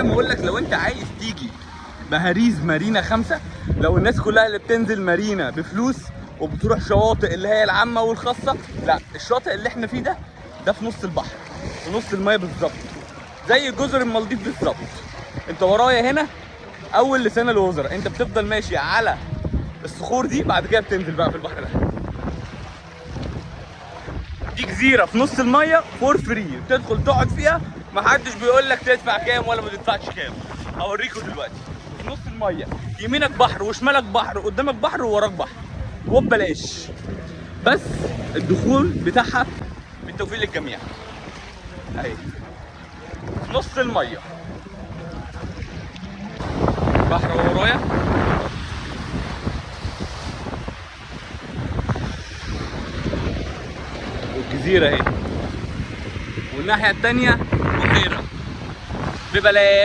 ما اقول لك لو انت عايز تيجي بهاريز مارينا 5، لو الناس كلها اللي بتنزل مارينا بفلوس وبتروح شواطئ اللي هي العامه والخاصه، لا الشاطئ اللي احنا فيه ده في نص البحر، في نص الميه بالظبط، زي جزر المالديف بالظبط. انت ورايا هنا اول لسان الوزراء، انت بتفضل ماشي على الصخور دي، بعد كده بتنزل بقى في البحر ده. دي جزيره في نص الميه فور فري، بتدخل تقعد فيها، محدش بيقول لك تدفع كام ولا ما تدفعش كام. هوريكم دلوقتي. في نص الميه، يمينك بحر وشمالك بحر، قدامك بحر ووراك بحر، وببلاش. بس الدخول بتاعها بالتوفيق للجميع. اهي في نص الميه، بحر ورايا، والجزيره اهي، والناحيه التانيه بحيره ببلاش.